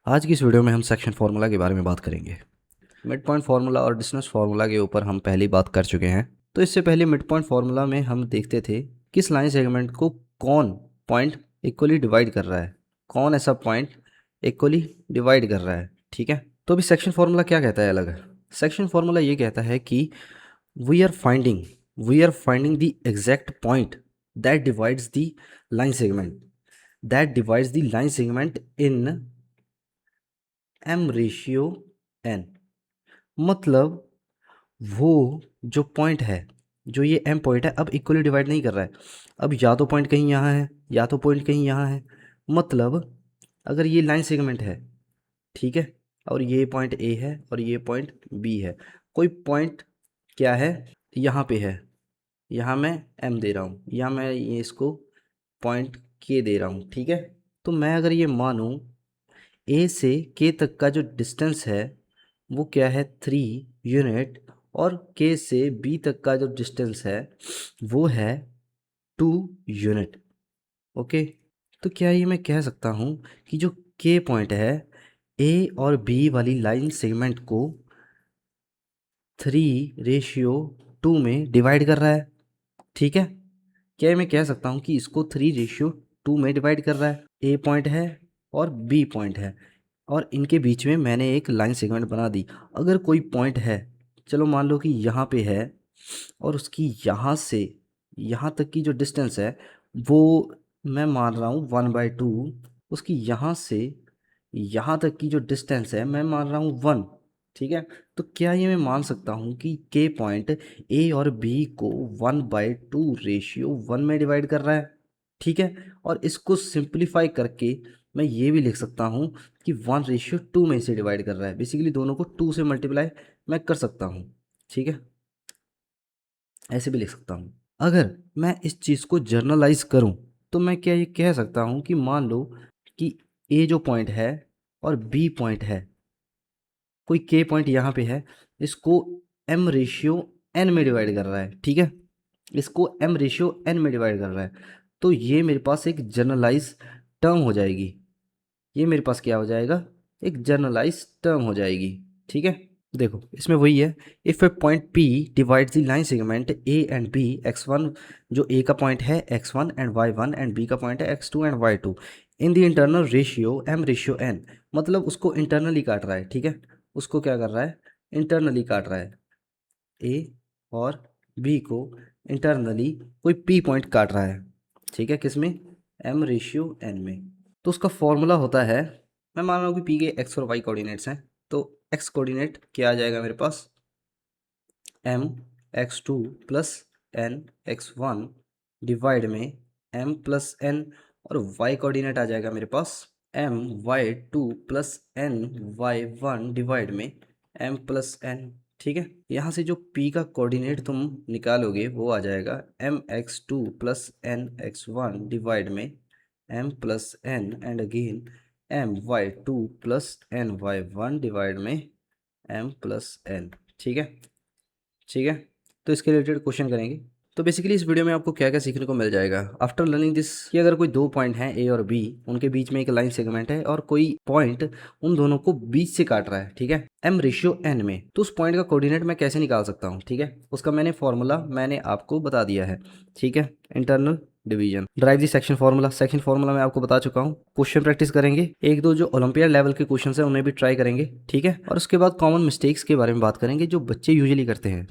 आज की इस वीडियो में हम सेक्शन फार्मूला के बारे में बात करेंगे। मिड पॉइंट फार्मूला और डिस्टेंस फार्मूला के ऊपर हम पहले बात कर चुके हैं। तो इससे पहले मिड पॉइंट फार्मूला में हम देखते थे किस लाइन सेगमेंट को कौन पॉइंट इक्वली डिवाइड कर रहा है, कौन ऐसा पॉइंट इक्वली डिवाइड कर रहा है। ठीक है, तो अभी सेक्शन फार्मूला क्या कहता है अलग। सेक्शन फार्मूला ये कहता है कि we are finding the exact point that divides the line segment in m ratio n। मतलब वो जो पॉइंट है, जो ये m पॉइंट है, अब इक्वली डिवाइड नहीं कर रहा है। अब या तो पॉइंट कहीं यहाँ है या तो पॉइंट कहीं यहाँ है। मतलब अगर ये लाइन सेगमेंट है, ठीक है, और ये पॉइंट a है और ये पॉइंट b है, कोई पॉइंट क्या है यहाँ पे है, यहाँ मैं m दे रहा हूँ या मैं ये इसको पॉइंट k दे रहा हूँ। ठीक है, तो मैं अगर ये मानूँ ए से के तक का जो डिस्टेंस है वो क्या है 3 यूनिट, और के से बी तक का जो डिस्टेंस है वो है 2 यूनिट। ओके, तो क्या ये मैं कह सकता हूँ कि जो के पॉइंट है ए और बी वाली लाइन सेगमेंट को 3:2 में डिवाइड कर रहा है। ठीक है, क्या मैं कह सकता हूँ कि इसको 3:2 में डिवाइड कर रहा है। ए पॉइंट है और बी पॉइंट है और इनके बीच में मैंने एक लाइन सेगमेंट बना दी। अगर कोई पॉइंट है, चलो मान लो कि यहाँ पे है, और उसकी यहाँ से यहाँ तक की जो डिस्टेंस है वो मैं मान रहा हूँ 1/2। उसकी यहाँ से यहाँ तक की जो डिस्टेंस है मैं मान रहा हूँ 1। ठीक है, तो क्या ये मैं मान सकता हूँ कि के पॉइंट ए और बी को 1/2 रेशियो 1 में डिवाइड कर रहा है। ठीक है, और इसको सिंप्लीफाई करके मैं ये भी लिख सकता हूँ कि 1:2 में इसे डिवाइड कर रहा है। बेसिकली दोनों को 2 से मल्टीप्लाई मैं कर सकता हूँ। ठीक है, ऐसे भी लिख सकता हूँ। अगर मैं इस चीज़ को जर्नलाइज करूँ तो मैं क्या ये कह सकता हूँ कि मान लो कि ए जो पॉइंट है और बी पॉइंट है, कोई के पॉइंट यहाँ पे है, इसको m/n में डिवाइड कर रहा है। ठीक है, इसको m/n में डिवाइड कर रहा है। तो ये मेरे पास एक जनरलाइज टर्म हो जाएगी। ये मेरे पास क्या हो जाएगा, एक जनरलाइज टर्म हो जाएगी। ठीक है, देखो इसमें वही है, if A point P divides the line segment A and B, x1 जो A का पॉइंट है x1 and y1 and B का पॉइंट है x2 and y2 in the internal ratio m/n। मतलब उसको इंटरनली काट रहा है। ठीक है, उसको क्या कर रहा है, इंटरनली काट रहा है। A और B को इंटरनली कोई P पॉइंट काट रहा है। ठीक है, किसमें, m/n में। तो उसका फॉर्मूला होता है, मैं मान रहा हूँ कि P के x और y कोऑर्डिनेट्स हैं, तो x कोऑर्डिनेट क्या आ जाएगा मेरे पास, m(x2) प्लस n(x1) डिवाइड में m प्लस n, और y कोऑर्डिनेट आ जाएगा मेरे पास my2 प्लस ny1 डिवाइड में m प्लस n। ठीक है, यहाँ से जो p का कोऑर्डिनेट तुम निकालोगे वो आ जाएगा mx2 प्लस nx1 डिवाइड में m plus n and again my2 plus ny1 divide में m प्लस n। ठीक है, ठीक है, तो इसके रिलेटेड क्वेश्चन करेंगे। तो बेसिकली इस वीडियो में आपको क्या क्या सीखने को मिल जाएगा आफ्टर लर्निंग दिस, कि अगर कोई दो पॉइंट हैं ए और बी, उनके बीच में एक लाइन सेगमेंट है और कोई पॉइंट उन दोनों को बीच से काट रहा है। ठीक है, m/n में, तो उस पॉइंट का कोऑर्डिनेट मैं कैसे निकाल सकता हूँ। ठीक है, उसका मैंने फॉर्मूला मैंने आपको बता दिया है। ठीक है, internal division drive the section formula मैं आपको बता चुका हूँ। क्वेश्चन प्रैक्टिस करेंगे, एक दो जो ओलंपियाड लेवल के क्वेश्चन है उन्हें भी ट्राई करेंगे। ठीक है, और उसके बाद कॉमन मिस्टेक्स के बारे में बात करेंगे जो बच्चे यूजुअली करते हैं।